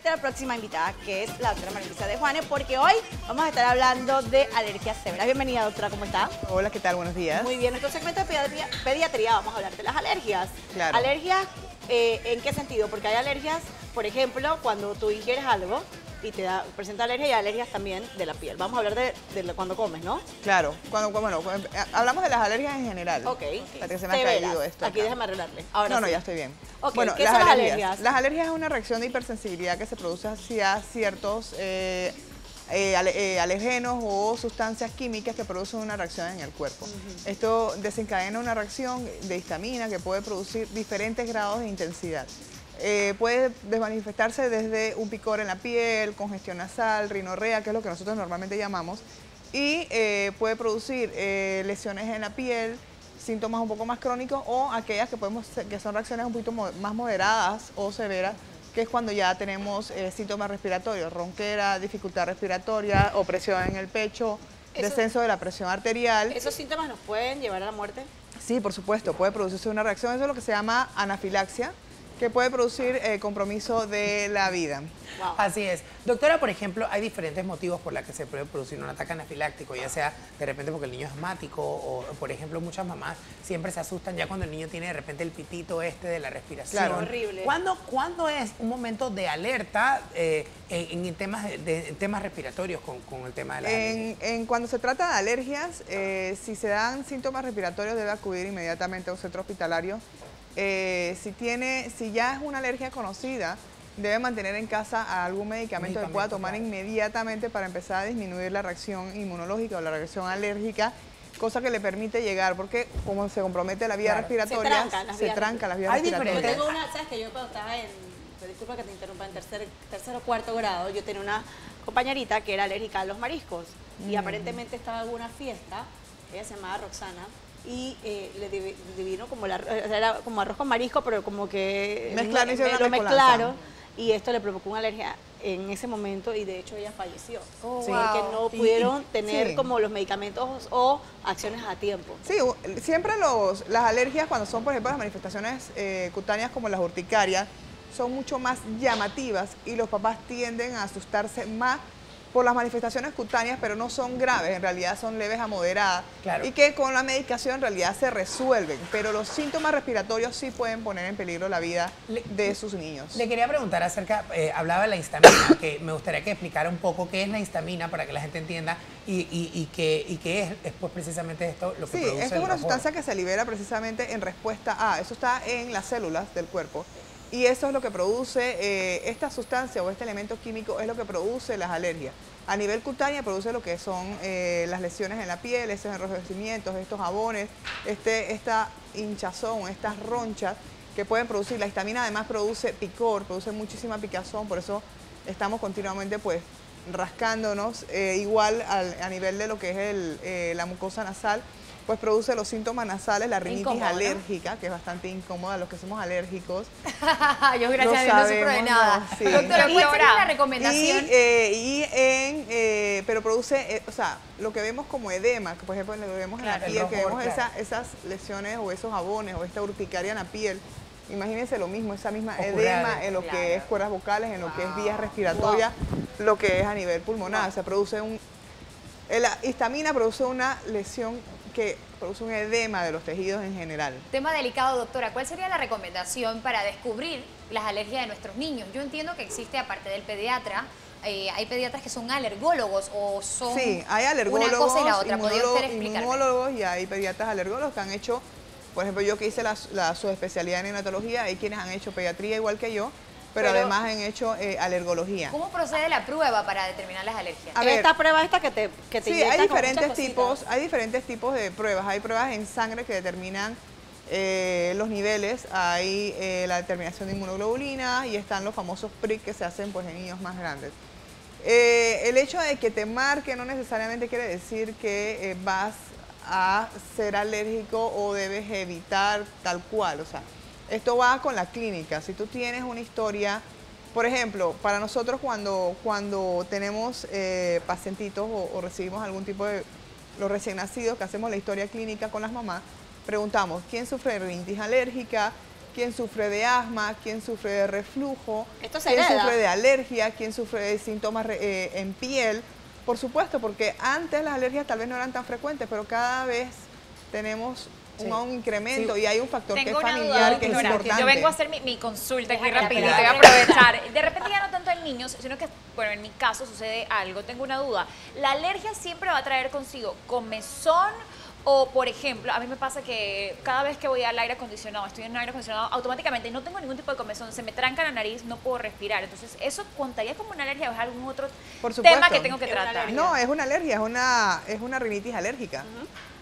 nuestra próxima invitada, que es la doctora María Luisa de Juanes, porque hoy vamos a estar hablando de alergias severas. Bienvenida, doctora, ¿cómo está? Hola, ¿qué tal? Buenos días. Muy bien, en nuestro segmento de pediatría vamos a hablar de las alergias. Claro. ¿Alergias en qué sentido? Porque hay alergias, por ejemplo, cuando tú ingieres algo y presenta alergia, y alergias también de la piel. Vamos a hablar de cuando comes, ¿no? Claro, bueno, hablamos de las alergias en general. Ok. Para que se me ha caído esto Aquí acá. déjame arreglarle. Ahora No, sí. ya estoy bien. Ok, Bueno, ¿qué son las alergias? Las alergias es una reacción de hipersensibilidad que se produce hacia ciertos alergenos o sustancias químicas que producen una reacción en el cuerpo. Esto desencadena una reacción de histamina que puede producir diferentes grados de intensidad. Puede manifestarse desde un picor en la piel, congestión nasal, rinorrea, que es lo que nosotros normalmente llamamos, y puede producir lesiones en la piel, síntomas un poco más crónicos o aquellas que son reacciones un poquito más moderadas o severas, que es cuando ya tenemos síntomas respiratorios, ronquera, dificultad respiratoria, opresión en el pecho, descenso de la presión arterial. ¿Esos síntomas nos pueden llevar a la muerte? Sí, por supuesto, puede producirse una reacción, eso es lo que se llama anafilaxia, que puede producir compromiso de la vida. Wow. Así es. Doctora, por ejemplo, hay diferentes motivos por los que se puede producir un ataque anafiláctico, ya sea de repente porque el niño es asmático o, por ejemplo, muchas mamás siempre se asustan ya cuando el niño tiene de repente el pitito de la respiración. Claro. Horrible. ¿Cuándo es un momento de alerta en temas respiratorios con el tema de la alergia? Cuando se trata de alergias, si se dan síntomas respiratorios debe acudir inmediatamente a un centro hospitalario. Si ya es una alergia conocida, debe mantener en casa algún medicamento que pueda tomar inmediatamente para empezar a disminuir la reacción inmunológica o la reacción alérgica, cosa que le permite llegar, porque como se compromete la vía respiratoria, se trancan las vías respiratorias. Yo tengo una, sabes que yo cuando estaba disculpa que te interrumpa, en tercer o cuarto grado, yo tenía una compañerita que era alérgica a los mariscos y aparentemente estaba en una fiesta, ella se llamaba Roxana, y le divino como era como arroz con marisco, pero como que lo mezclaron y esto le provocó una alergia en ese momento y de hecho ella falleció. Sí. Porque no pudieron tener como los medicamentos o acciones a tiempo. Sí, siempre las alergias cuando son, por ejemplo, las manifestaciones cutáneas como las urticarias, son mucho más llamativas y los papás tienden a asustarse más por las manifestaciones cutáneas, pero no son graves, en realidad son leves a moderadas, Claro. Y que con la medicación en realidad se resuelven, pero los síntomas respiratorios sí pueden poner en peligro la vida de sus niños. Le quería preguntar acerca, hablaba de la histamina, que me gustaría que explicara un poco qué es la histamina para que la gente entienda y qué es pues, precisamente esto lo que produce Sí, esta es una sustancia que se libera precisamente en respuesta a, eso está en las células del cuerpo. Y eso es lo que produce, esta sustancia o este elemento químico es lo que produce las alergias. A nivel cutáneo produce lo que son las lesiones en la piel, esos enrojecimientos, estos jabones, esta hinchazón, estas ronchas que pueden producir. La histamina además produce picor, produce muchísima picazón, por eso estamos continuamente pues rascándonos, igual a nivel de lo que es la mucosa nasal, pues produce los síntomas nasales, la rinitis alérgica, que es bastante incómoda, los que somos alérgicos. Yo gracias a Dios no sufro de nada. No, sí. Doctora, ¿cuál sería la recomendación? Pero produce, o sea, lo que vemos como edema, que por ejemplo lo vemos en la piel, que vemos esas lesiones o esos jabones o esta urticaria en la piel. Imagínense lo mismo, esa misma edema en lo que es cuerdas vocales, en lo que es vías respiratorias, lo que es a nivel pulmonar. O sea, la histamina produce una lesión que produce un edema de los tejidos en general. Tema delicado, doctora. ¿Cuál sería la recomendación para descubrir las alergias de nuestros niños? Yo entiendo que existe, aparte del pediatra, hay pediatras que son alergólogos o son sí, hay alergólogos, una cosa y la otra. ¿Podría usted explicarme? Inmunólogos y hay pediatras alergólogos que han hecho, por ejemplo, yo que hice la subespecialidad en neonatología, hay quienes han hecho pediatría igual que yo, pero además han hecho alergología. ¿Cómo procede la prueba para determinar las alergias? A ver, esta prueba que te sí, inyectan hay diferentes tipos de pruebas. Hay pruebas en sangre que determinan los niveles, hay la determinación de inmunoglobulina y están los famosos PRIC que se hacen pues, en niños más grandes. El hecho de que te marque no necesariamente quiere decir que vas a ser alérgico o debes evitar tal cual, o sea, esto va con la clínica. Si tú tienes una historia, por ejemplo, para nosotros cuando tenemos pacientitos o recibimos algún tipo de los recién nacidos, que hacemos la historia clínica con las mamás, preguntamos quién sufre de rinitis alérgica, quién sufre de asma, quién sufre de reflujo, Esto se quién hereda. sufre de alergia, quién sufre de síntomas en piel. Por supuesto, porque antes las alergias tal vez no eran tan frecuentes, pero cada vez tenemos un incremento Sí. y hay un factor que es Tengo una familiar duda, que es doctora. importante. Yo vengo a hacer mi consulta aquí Déjala, rapidito, déjala. voy a aprovechar. De repente ya no tanto en niños, sino que, bueno, en mi caso sucede algo. Tengo una duda. ¿La alergia siempre va a traer consigo comezón? O, por ejemplo, a mí me pasa que cada vez que voy al aire acondicionado, estoy en un aire acondicionado, automáticamente no tengo ningún tipo de comezón, se me tranca la nariz, no puedo respirar. Entonces, ¿eso contaría como una alergia o es algún otro Por supuesto. tema que tengo que Es una tratar? alergia. No, es una alergia, es una rinitis alérgica.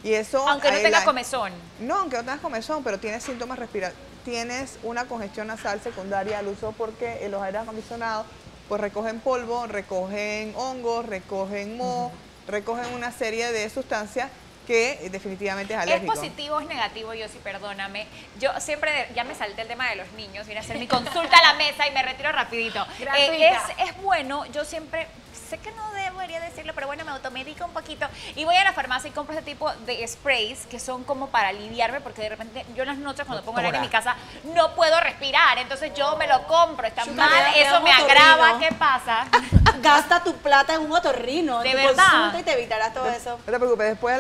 Y eso, Aunque no tenga la- comezón. No, aunque no tengas comezón, pero tienes síntomas respiratorios. Tienes una congestión nasal secundaria al uso porque los aires acondicionados pues recogen polvo, recogen hongos, recogen moho, recogen una serie de sustancias que definitivamente es ¿Es alérgico. positivo o es negativo, Yossi? Perdóname. Yo siempre, ya me salté el tema de los niños, vine a hacer mi consulta a la mesa y me retiro rapidito. Gratuita. Es bueno, yo siempre, sé que no debería decirlo, pero bueno, me automedico un poquito y voy a la farmacia y compro este tipo de sprays que son como para aliviarme, porque de repente yo en las noches cuando pongo el aire en mi casa no puedo respirar, entonces yo me lo compro, está Chúpale, mal, te da eso un me agrava, otorrino. ¿qué pasa? Gasta tu plata en un otorrino. ¿De en tu verdad? consulta y te evitarás todo eso. No te preocupes, después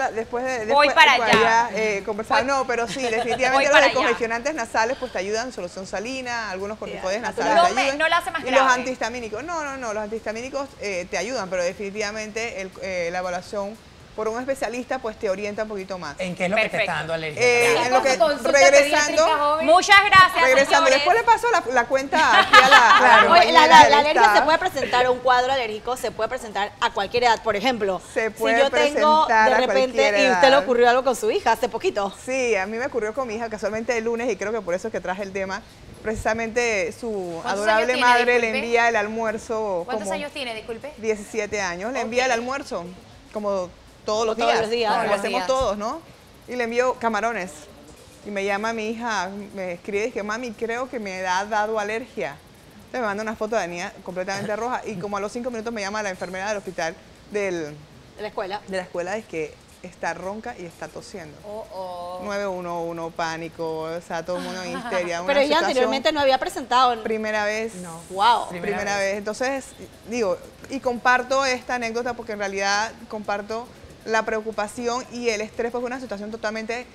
Voy para allá. Conversar. Voy- No, pero sí, voy definitivamente los para allá. descongestionantes nasales pues te ayudan, solución salina, algunos corticoides nasales No te me- ayudan. no la hace más y los grave. antihistamínicos, no, los antihistamínicos te ayudan, pero definitivamente la evaluación por un especialista pues te orienta un poquito más. ¿En qué es lo que te Perfecto. está dando alergia? En lo Con que, su consulta regresando, pediátrica, joven. Muchas gracias, regresando, señores. después le paso la cuenta aquí a la Oye, compañera la del alergia staff. se puede presentar, un cuadro alérgico se puede presentar a cualquier edad. Por ejemplo, Se puede si yo tengo presentar de a repente, cualquier y usted le edad. ocurrió algo con su hija hace poquito. Sí, a mí me ocurrió con mi hija casualmente el lunes y creo que por eso es que traje el tema. Precisamente su ¿Cuántos adorable años tiene, madre le disculpe? envía el almuerzo ¿Cuántos como años tiene, disculpe? 17 años, le Ok. envía el almuerzo como todos los Todos días, los días, como todos lo los hacemos días. todos, ¿no? Y le envío camarones. Y me llama mi hija, me escribe y dice, mami, creo que me ha dado alergia. Entonces me manda una foto de la niña completamente roja y como a los 5 minutos me llama la enfermera del hospital De la escuela. de la escuela, es que está ronca y está tosiendo. Oh, oh. 911, pánico, o sea, todo el mundo en histeria. una Pero ella situación, anteriormente no había presentado. Primera vez. No. Wow. Primera vez. Entonces, digo, y comparto esta anécdota porque en realidad comparto la preocupación y el estrés, porque es una situación totalmente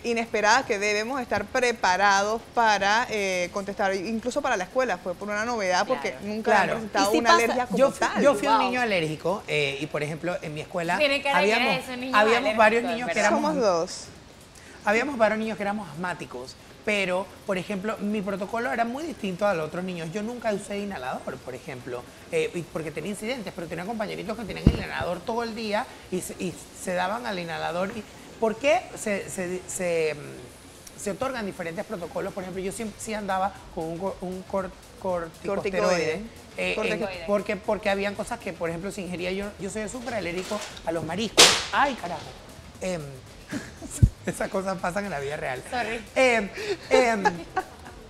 inesperada que debemos estar preparados para contestar, incluso para la escuela, fue por una novedad porque Claro. nunca Claro. han presentado Y si una pasa- alergia como Yo tal. fui un Wow. niño alérgico y, por ejemplo, en mi escuela Tiene cara de que habíamos, eres un niño habíamos alérgico, varios de niños que verdad. éramos... Somos dos. Habíamos varios niños que éramos asmáticos, pero, por ejemplo, mi protocolo era muy distinto a los otros niños. Yo nunca usé inhalador, por ejemplo, porque tenía incidentes, pero tenía compañeritos que tenían el inhalador todo el día y se daban al inhalador. ¿Por qué se otorgan diferentes protocolos? Por ejemplo, yo siempre sí andaba con un corticosteroide. Corticoide. Porque habían cosas que, por ejemplo, si ingería yo soy súper alérgico a los mariscos. ¡Ay, carajo! Esas cosas pasan en la vida real. Sorry.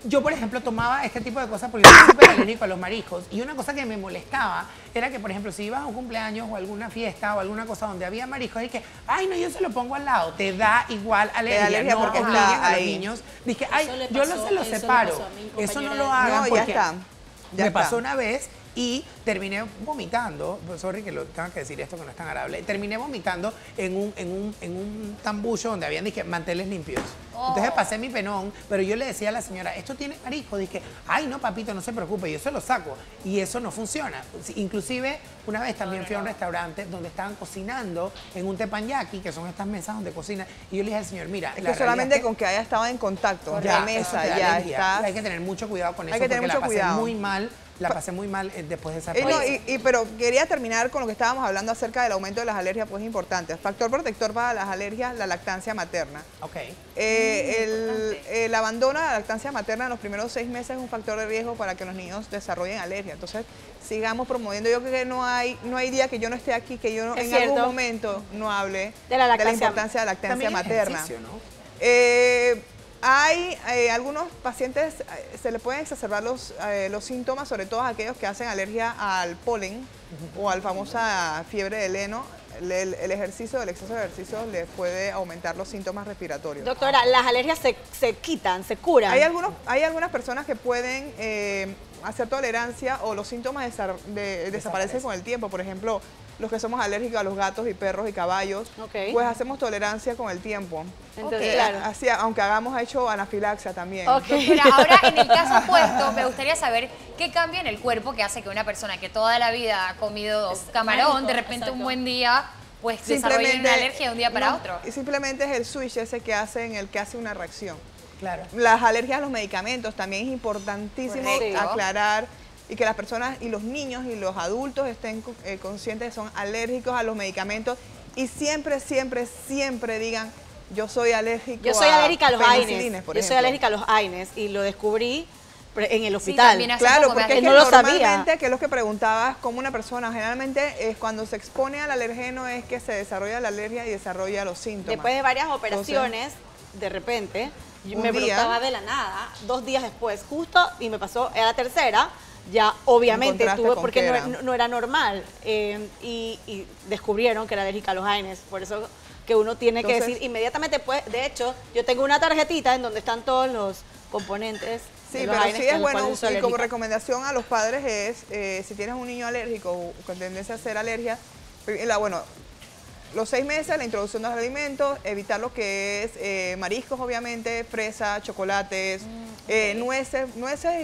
Yo, por ejemplo, tomaba este tipo de cosas porque yo soy súper alérgico a los mariscos. Y una cosa que me molestaba era que, por ejemplo, si ibas a un cumpleaños o alguna fiesta o alguna cosa donde había mariscos, y que, ay, no, yo se lo pongo al lado. Te da igual alergia. alergia no porque obliguen está a los ahí. niños. Dije, ay, Eso le yo pasó- se lo eso le separo. pasó a mi Eso no compañera lo de- hagan No, ya porque está. Ya me está. pasó una vez y terminé vomitando, pues, sorry que lo tenga que decir esto que no es tan agradable, terminé vomitando en un tambullo donde habían, dije, manteles limpios. Entonces pasé mi penón, pero yo le decía a la señora, esto tiene marisco, dije, ay no papito, no se preocupe, yo se lo saco. Y eso no funciona. Inclusive una vez también fui a un restaurante donde estaban cocinando en un teppanyaki, que son estas mesas donde cocinan, y yo le dije al señor, mira, Es la que solamente realidad con que haya estado en contacto, ya, la mesa, eso te da ya alergia. está. Hay que tener mucho cuidado con eso Hay que tener porque mucho la pasé cuidado. muy mal. La pasé muy mal después de esa No, pandemia. pero quería terminar con lo que estábamos hablando acerca del aumento de las alergias, pues es importante. Factor protector para las alergias, la lactancia materna. Ok. El abandono de la lactancia materna en los primeros 6 meses es un factor de riesgo para que los niños desarrollen alergia. Entonces, sigamos promoviendo. Yo creo que no hay día que yo no esté aquí, que yo no, Es en cierto. algún momento no hable De la lactancia. importancia de la lactancia También materna. ejercicio, ¿no? Hay algunos pacientes, se le pueden exacerbar los síntomas, sobre todo aquellos que hacen alergia al polen o a la famosa fiebre del heno. el ejercicio, el exceso de ejercicio les puede aumentar los síntomas respiratorios. Doctora, ¿las alergias se quitan, se curan? Hay algunas personas que pueden hacer tolerancia o los síntomas desaparecen con el tiempo. Por ejemplo, los que somos alérgicos a los gatos y perros y caballos, pues hacemos tolerancia con el tiempo. Entonces, claro. Así, aunque hagamos hecho anafilaxia también. Doctora, ahora en el caso opuesto, me gustaría saber qué cambia en el cuerpo que hace que una persona que toda la vida ha comido camarón, de repente un buen día, pues desarrolle una alergia de un día para otro. Y simplemente es el switch ese que hace en el que hace una reacción. Claro. Las alergias a los medicamentos también es importantísimo aclarar y que las personas y los niños y los adultos estén conscientes que son alérgicos a los medicamentos y siempre, siempre, siempre digan yo soy alérgico alérgica a los penicilines, AINES. por Yo soy ejemplo. alérgica a los AINES y lo descubrí en el Sí, hospital. también hace Claro, poco me porque es hace- que no lo sabía. normalmente, que es lo que preguntabas, como una persona, generalmente cuando se expone al alergeno es que se desarrolla la alergia y desarrolla los síntomas. Después de varias operaciones, de repente, me día. brotaba de la nada, 2 días después, justo, y me pasó, era la tercera, ya obviamente Encontraste tuve, con porque qué no, era. no era normal, y descubrieron que era alérgica a los AINES, por eso que uno tiene que Entonces- decir inmediatamente, pues, de hecho, yo tengo una tarjetita en donde están todos los componentes Sí, de los pero AINES sí a es los bueno, cuales yo soy y como alérgica. recomendación a los padres es, si tienes un niño alérgico o con tendencia a hacer alergia, bueno, los 6 meses, la introducción de los alimentos, evitar lo que es mariscos, obviamente, fresa, chocolates, nueces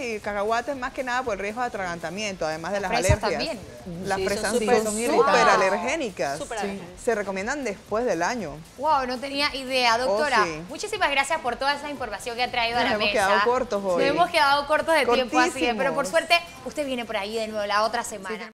y cacahuates, más que nada por el riesgo de atragantamiento, además de las fresas alergias. también. Las Sí, fresas son son súper súper alergénicas. Súper alérgenas. Se recomiendan después del año. Wow, no tenía idea, doctora. Oh, sí. Muchísimas gracias por toda esa información que ha traído a Nos la hemos mesa. quedado cortos hoy. Nos hemos quedado cortos de tiempo, así es, pero por Cortísimos. suerte usted viene por ahí de nuevo la otra semana.